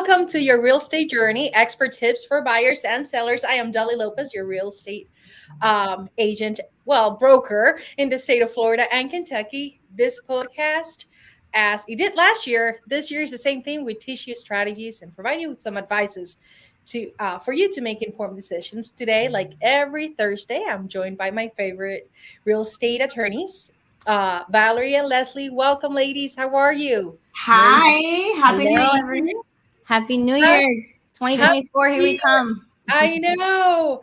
Welcome to your real estate journey, expert tips for buyers and sellers. I am Dolly Lopez, your real estate agent, broker in the state of Florida and Kentucky. This podcast, as it did last year, this year is the same thing. We teach you strategies and provide you with some advices to for you to make informed decisions. Today, like every Thursday, I'm joined by my favorite real estate attorneys, Valerie and Leslie. Welcome, ladies. How are you? Hi, happy New Hello, Year. everyone. Happy New Ha- Year. 2024, here we Happy come. I know.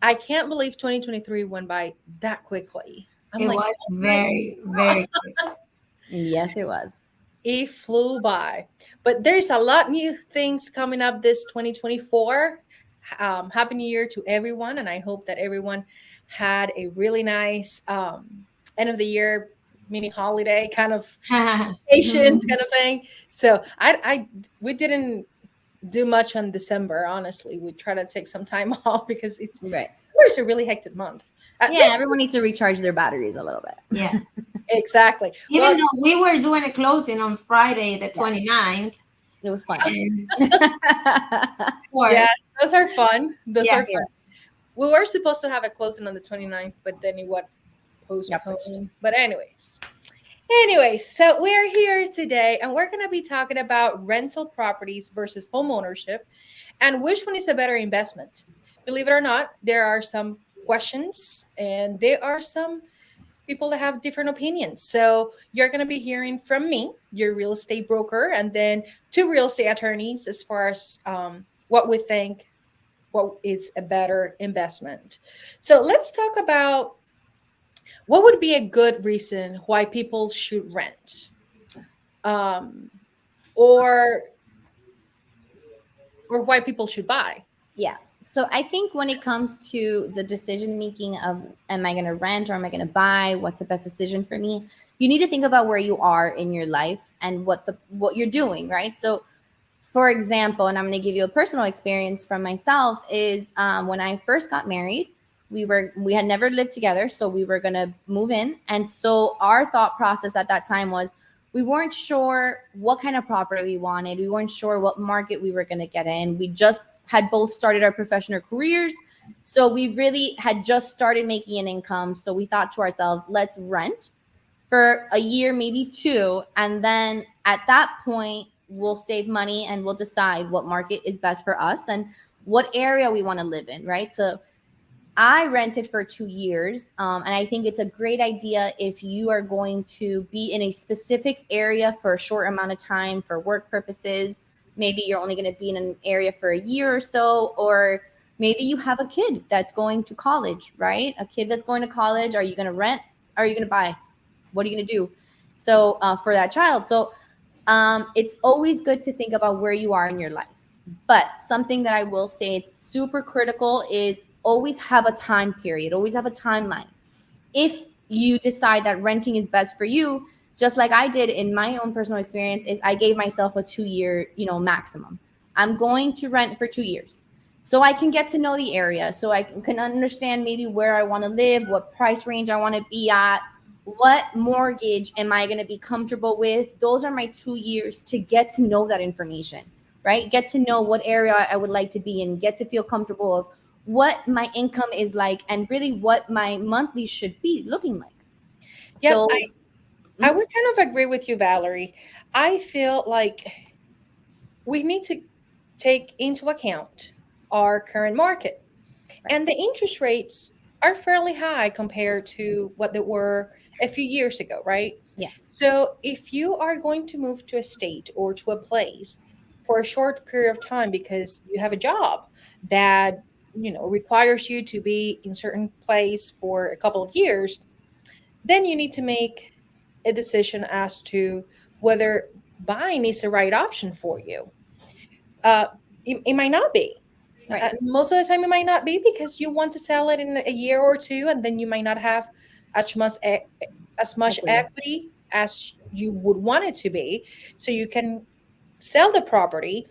I can't believe 2023 went by that quickly. I'm It like, was oh my, very quick. Yes, it was. it flew by. But there's a lot new things coming up this 2024. Happy New Year to everyone, and I hope that everyone had a really nice end of the year mini holiday kind of vacations kind of thing. So we didn't do much on December. Honestly, we try to take some time off because Right. December's a really hectic month. At Yeah, least everyone needs to recharge their batteries a little bit. Yeah. exactly. Even though we were doing a closing on Friday, the 29th. It was fun. And Yeah, those are fun. Those Yeah. are fun. We were supposed to have a closing on the 29th, but then it got postponed. But anyways, so we're here today and we're going to be talking about rental properties versus home ownership and which one is a better investment. Believe it or not, there are some questions and there are some people that have different opinions. So you're going to be hearing from me, your real estate broker, and then two real estate attorneys as far as what we think, what is a better investment. So let's talk about what would be a good reason why people should rent, or why people should buy. Yeah. So I think when it comes to the decision making of am I going to rent or am I going to buy, what's the best decision for me? You need to think about where you are in your life and what you're doing, right? So for example, and I'm going to give you a personal experience from myself is when I first got married, we had never lived together, so we were going to move in. And so our thought process at that time was we weren't sure what kind of property we wanted. We weren't sure what market we were going to get in. We just had both started our professional careers. So we really had just started making an income. So we thought to ourselves, let's rent for a year, maybe two. And then at that point, we'll save money and we'll decide what market is best for us and what area we want to live in, right? So I rented for 2 years, and I think it's a great idea if you are going to be in a specific area for a short amount of time for work purposes. Maybe you're only going to be in an area for a year or so, or maybe you have a kid that's going to college, right? A kid that's going to college. Are you going to rent? Are you going to buy? What are you going to do? So for that child. So it's always good to think about where you are in your life. But something that I will say it's super critical is always have a time period, always have a timeline. If you decide that renting is best for you, just like I did in my own personal experience, is I gave myself a 2-year, maximum. I'm going to rent for 2 years. So I can get to know the area, so I can understand maybe where I want to live, what price range I want to be at, what mortgage am I going to be comfortable with. Those are my 2 years to get to know that information, right? Get to know what area I would like to be in, get to feel comfortable of what my income is like and really what my monthly should be looking like. Yeah, So, I would kind of agree with you, Valerie. I feel like we need to take into account our current market. And the interest rates are fairly high compared to what they were a few years ago, right? Yeah. So if you are going to move to a state or to a place for a short period of time because you have a job that requires you to be in certain place for a couple of years, then you need to make a decision as to whether buying is the right option for you. It might not be. right. Most of the time, it might not be because you want to sell it in a year or two, and then you might not have as much equity as you would want it to be. So you can sell the property,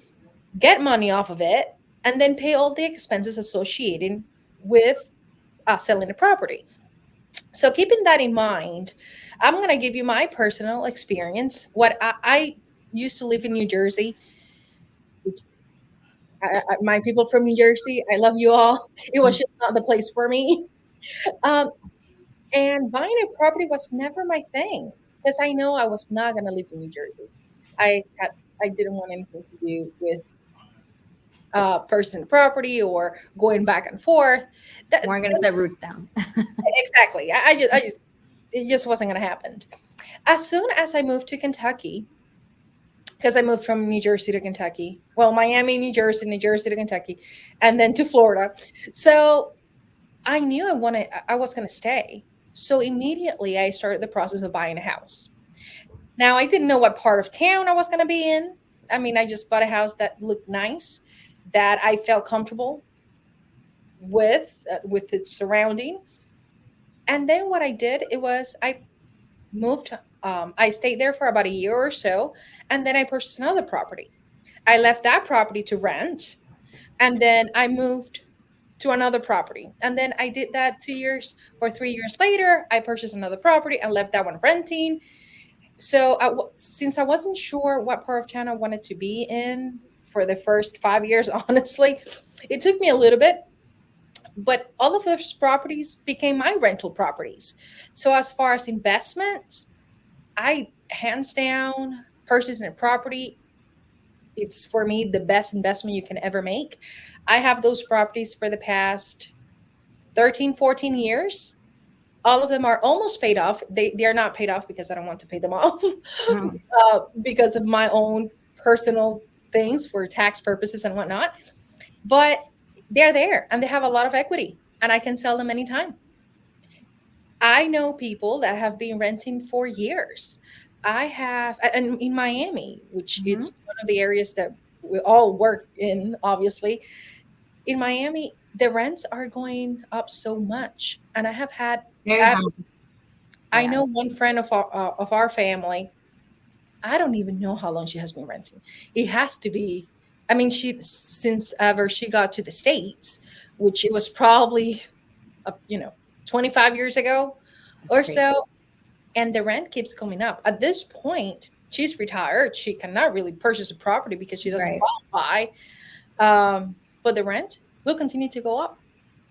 get money off of it, and then pay all the expenses associated with selling the property. So keeping that in mind, I'm going to give you my personal experience. What I used to live in New Jersey. which my people from New Jersey, I love you all. It was just not the place for me. Um, and buying a property was never my thing because I know I was not going to live in New Jersey. I didn't want anything to do with person property or going back and forth. We're gonna set roots down. Exactly. It just wasn't going to happen. As soon as I moved to Kentucky, because I moved from New Jersey to Kentucky, well, Miami, New Jersey to Kentucky, and then to Florida. So I knew I was going to stay. So immediately I started the process of buying a house. Now I didn't know what part of town I was going to be in. I mean, I just bought a house that looked nice, that I felt comfortable with its surrounding. And then what I did, I moved. I stayed there for about a year or so, and then I purchased another property. I left that property to rent, and then I moved to another property. And then I did that 2 years or 3 years later. I purchased another property and left that one renting. So since I wasn't sure what part of town I wanted to be in for the first 5 years, honestly, it took me a little bit. But all of those properties became my rental properties. So as far as investments, I hands down purchasing a property. It's for me the best investment you can ever make. I have those properties for the past 13, 14 years. All of them are almost paid off. They are not paid off because I don't want to pay them off because of my own personal things for tax purposes and whatnot. But they're there and they have a lot of equity and I can sell them anytime. I know people that have been renting for years. I have, and in Miami, which it's one of the areas that we all work in, obviously. In Miami, the rents are going up so much. And I have had, I know one friend of our family, I don't even know how long she has been renting. It has to be, I mean, since ever she got to the States, which it was probably, 25 years ago or so. And the rent keeps coming up. At this point, she's retired. She cannot really purchase a property because she doesn't qualify. But the rent will continue to go up.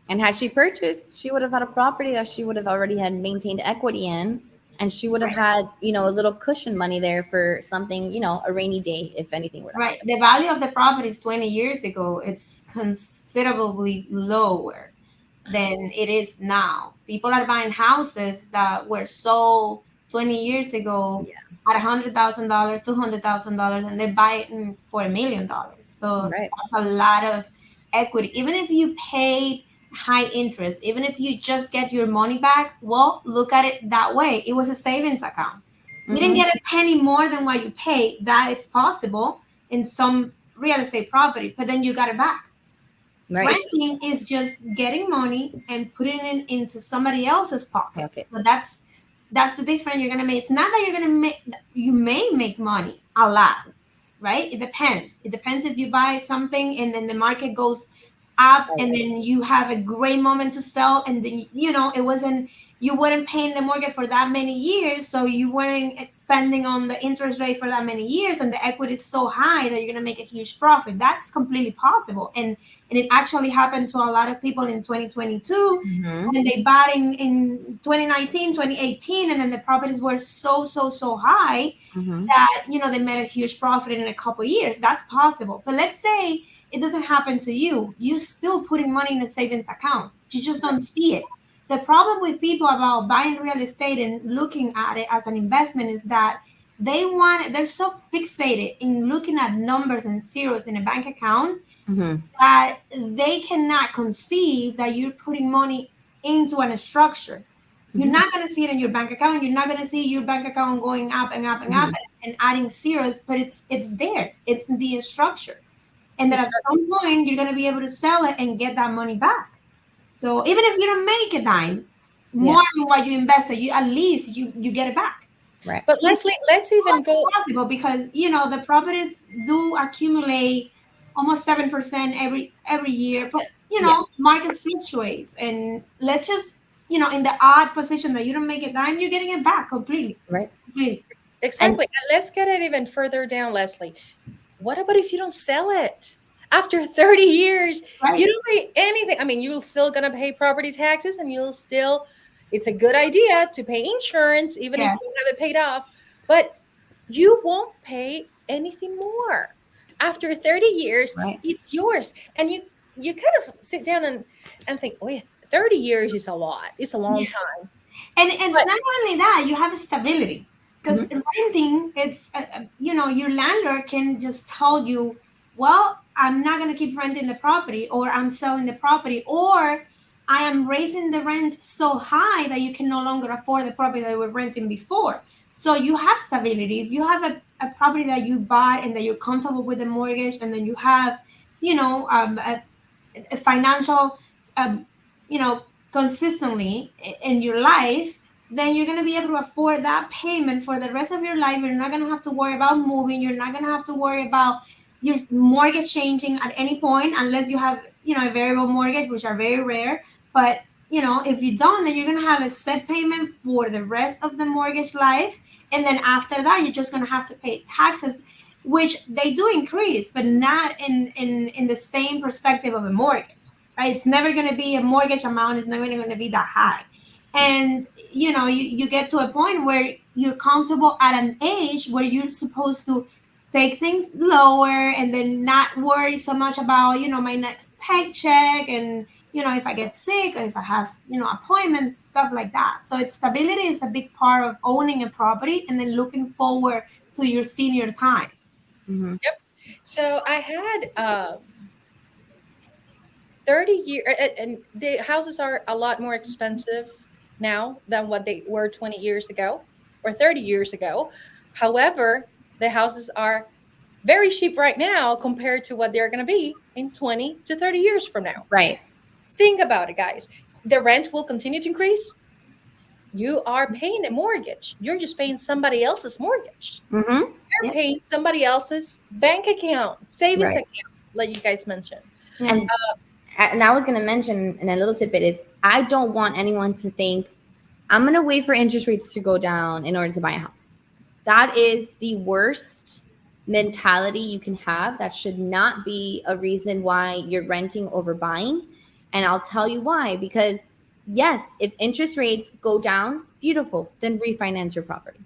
And had she purchased, she would have had a property that she would have already had maintained equity in. And she would have had, a little cushion money there for something, a rainy day, if anything were to happen. The value of the properties 20 years ago, it's considerably lower than it is now. People are buying houses that were sold 20 years ago at $100,000, $200,000, and they buy it for $1 million. So that's a lot of equity. Even if you paid high interest, even if you just get your money back, well, look at it that way. It was a savings account. You didn't get a penny more than what you paid. That it's possible in some real estate property, but then you got it back. Renting is just getting money and putting it into somebody else's pocket. So that's the difference you're gonna make. It's not that you're gonna make. You may make money a lot, right? It depends. It depends if you buy something and then the market goes up and then you have a great moment to sell, and then it wasn't. You weren't paying the mortgage for that many years, so you weren't spending on the interest rate for that many years, and the equity is so high that you're going to make a huge profit. That's completely possible. And it actually happened to a lot of people in 2022 when they bought in 2019, 2018, and then the properties were so high that, they made a huge profit in a couple of years. That's possible. But let's say it doesn't happen to you. You're still putting money in a savings account. You just don't see it. The problem with people about buying real estate and looking at it as an investment is that they're so fixated in looking at numbers and zeros in a bank account that they cannot conceive that you're putting money into a structure. You're not going to see it in your bank account. You're not going to see your bank account going up and up and up and adding zeros, but it's there. It's the structure. And then at some point, you're going to be able to sell it and get that money back. So even if you don't make a dime more than what you invested, you at least you get it back. Right. But Leslie, let's even go possible because the properties do accumulate almost 7% every year. But markets fluctuate, and let's just in the odd position that you don't make a dime, you're getting it back completely. Right. Completely. Exactly. And let's get it even further down, Leslie. what about if you don't sell it? After 30 years, Right. you don't pay anything. I mean, you're still going to pay property taxes and it's a good idea to pay insurance, even if Yeah. you have it paid off, but you won't pay anything more. After 30 years, Right. it's yours. And you kind of sit down and think, oh, yeah, 30 years is a lot. It's a long time. And it's But- not only that, you have a stability. Because renting, it's, your landlord can just tell you, well, I'm not going to keep renting the property, or I'm selling the property, or I am raising the rent so high that you can no longer afford the property that you were renting before. So you have stability. If you have a property that you bought and that you're comfortable with the mortgage, and then you have, a financial, consistently in your life, then you're going to be able to afford that payment for the rest of your life. You're not going to have to worry about moving. You're not going to have to worry about your mortgage changing at any point, unless you have, a variable mortgage, which are very rare. But, if you don't, then you're going to have a set payment for the rest of the mortgage life. And then after that, you're just going to have to pay taxes, which they do increase, but not in the same perspective of a mortgage, right? It's never going to be a mortgage amount. It's never going to be that high. And, you get to a point where you're comfortable at an age where you're supposed to take things lower and then not worry so much about, my next paycheck, and, if I get sick, or if I have, appointments, stuff like that. So stability is a big part of owning a property, and then looking forward to your senior time. Mm-hmm. Yep. So I had 30 years, and the houses are a lot more expensive now than what they were 20 years ago or 30 years ago. However, the houses are very cheap right now compared to what they're going to be in 20 to 30 years from now. Right. Think about it, guys. The rent will continue to increase. You are paying a mortgage. You're just paying somebody else's mortgage. Mm-hmm. You're paying somebody else's bank account, savings Right. account, like you guys mentioned. And I was going to mention in a little tidbit is, I don't want anyone to think I'm going to wait for interest rates to go down in order to buy a house. That is the worst mentality you can have. That should not be a reason why you're renting over buying. And I'll tell you why. Because yes, if interest rates go down, beautiful, then refinance your property.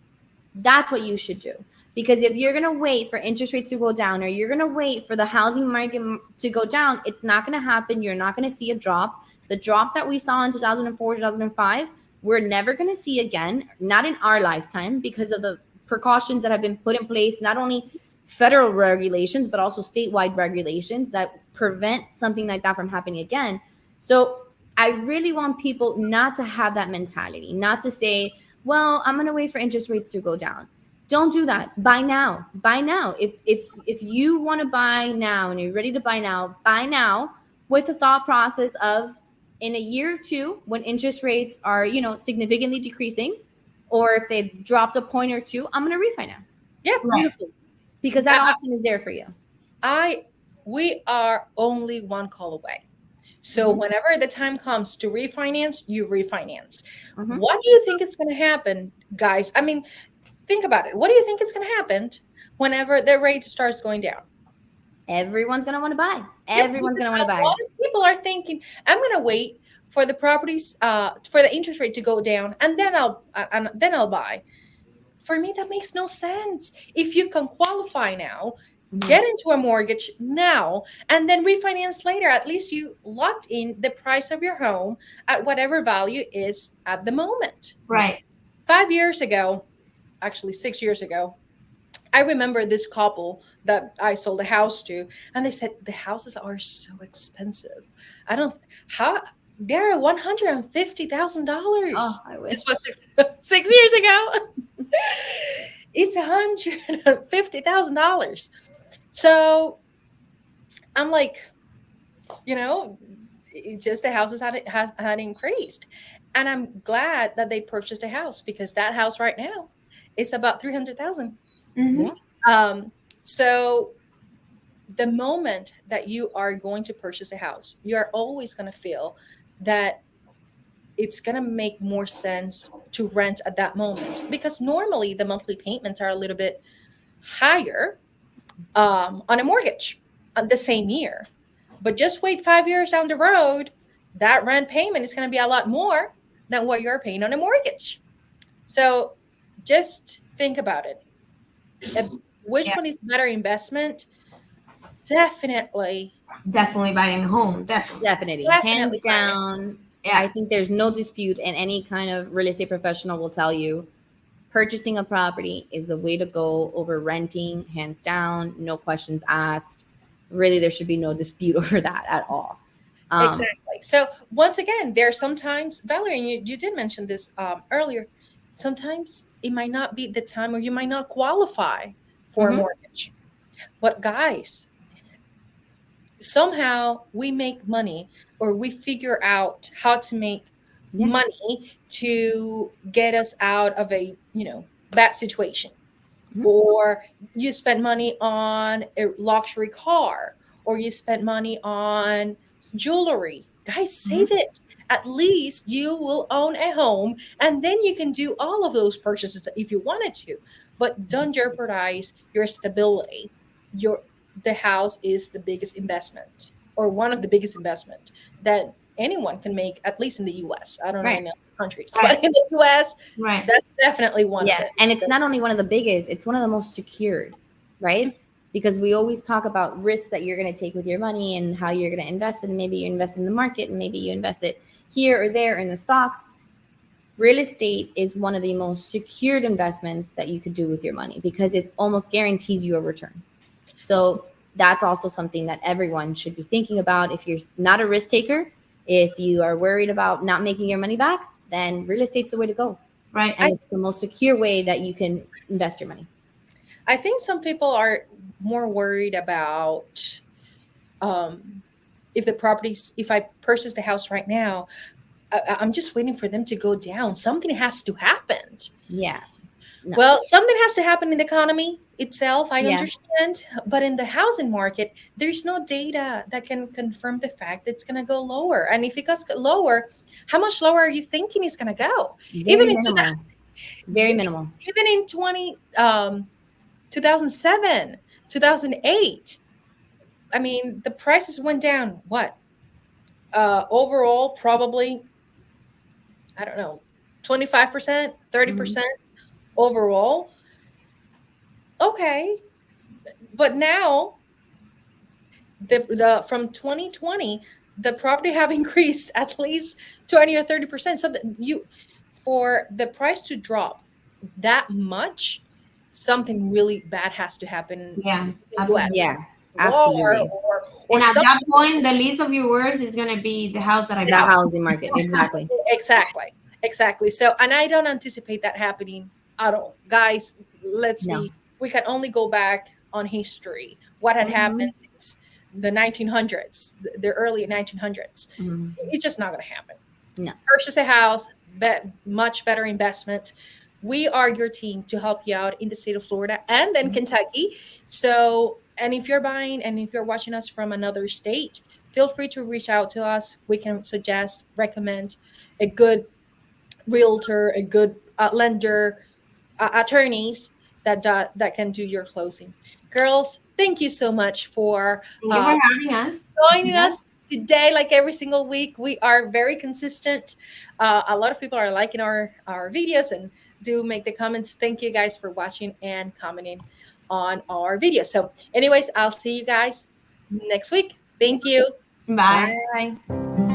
That's what you should do. Because if you're going to wait for interest rates to go down, or you're going to wait for the housing market to go down, it's not going to happen. You're not going to see a drop. The drop that we saw in 2004, 2005, we're never going to see again, not in our lifetime, because of the precautions that have been put in place, not only federal regulations, but also statewide regulations that prevent something like that from happening again. So I really want people not to have that mentality, not to say, well, I'm going to wait for interest rates to go down. Don't do that. Buy now. Buy now. If you want to buy now and you're ready to buy now with the thought process of, in a year or two, when interest rates are, significantly decreasing, or if they've dropped a point or two, I'm going to refinance. Yeah, beautiful. Because that option is there for you. We are only one call away. So whenever the time comes to refinance, you refinance. Mm-hmm. What do you think is going to happen, guys? I mean, think about it. What do you think is going to happen whenever the rate starts going down? Everyone's going to want to buy. Everyone's going to want to buy. A lot of people are thinking, I'm going to wait for the properties, for the interest rate to go down, and then I'll buy. For me, that makes no sense. If you can qualify now, get into a mortgage now, and then refinance later. At least you locked in the price of your home at whatever value is at the moment. Right. 5 years ago, actually 6 years ago, I remember this couple that I sold a house to, and they said the houses are so expensive. They're $150,000. Oh, I wish. This was six years ago. It's $150,000. So I'm like, it's just the houses had increased. And I'm glad that they purchased a house, because that house right now is about $300,000. Mm-hmm. So the moment that you are going to purchase a house, you're always going to feel that it's going to make more sense to rent at that moment, because normally the monthly payments are a little bit higher on a mortgage the same year. But just wait 5 years down the road, that rent payment is going to be a lot more than what you're paying on a mortgage. So just think about it. Which one is better investment? Definitely buying a home. Definitely. Hands down. Yeah. I think there's no dispute, and any kind of real estate professional will tell you purchasing a property is the way to go over renting, hands down, no questions asked. Really, there should be no dispute over that at all. Exactly. So once again, there are sometimes, Valerie, you did mention this earlier, sometimes it might not be the time, or you might not qualify for a mortgage. But guys, somehow we make money, or we figure out how to make money to get us out of a bad situation. Or you spend money on a luxury car, or you spend money on jewelry. Guys, save it. At least you will own a home, and then you can do all of those purchases if you wanted to. But don't jeopardize your stability. The house is the biggest investment, or one of the biggest investment that anyone can make, at least in the US. I don't know in other countries, but in the US, that's definitely one of it. And it's not only one of the biggest, it's one of the most secured, right? Because we always talk about risks that you're going to take with your money and how you're going to invest, and maybe you invest in the market, and maybe you invest it here or there in the stocks. Real estate is one of the most secured investments that you could do with your money, because it almost guarantees you a return. So that's also something that everyone should be thinking about. If you're not a risk taker, if you are worried about not making your money back, then real estate's the way to go. Right. And it's the most secure way that you can invest your money. I think some people are more worried about if I purchase the house right now, I'm just waiting for them to go down. Something has to happen. Yeah. No. Well, something has to happen in the economy itself. I understand. But in the housing market, there's no data that can confirm the fact that it's going to go lower. And if it goes lower, how much lower are you thinking it's going to go? Very minimal. Even in 2007, 2008, I mean, the prices went down, what? Overall, probably, I don't know, 25%, 30% overall. Okay. But now, the from 2020, the property have increased at least 20 or 30%. So for the price to drop that much, something really bad has to happen. Yeah, absolutely. Yeah, absolutely. And at that point, the least of your worries is going to be the house that I bought. The housing market, exactly. Exactly. So, and I don't anticipate that happening at all. Guys, we can only go back on history. What had happened since the 1900s, the early 1900s. It's just not going to happen. No. Purchase a house, much better investment. We are your team to help you out in the state of Florida and then Kentucky. So, and if you're buying and if you're watching us from another state, feel free to reach out to us. We can recommend a good realtor, a good lender, attorneys that can do your closing. Girls, thank you so much for having us. Joining us today. Like every single week, we are very consistent. A lot of people are liking our videos and do make the comments. Thank you guys for watching and commenting on our videos. So anyways, I'll see you guys next week. Thank you. Bye. Bye.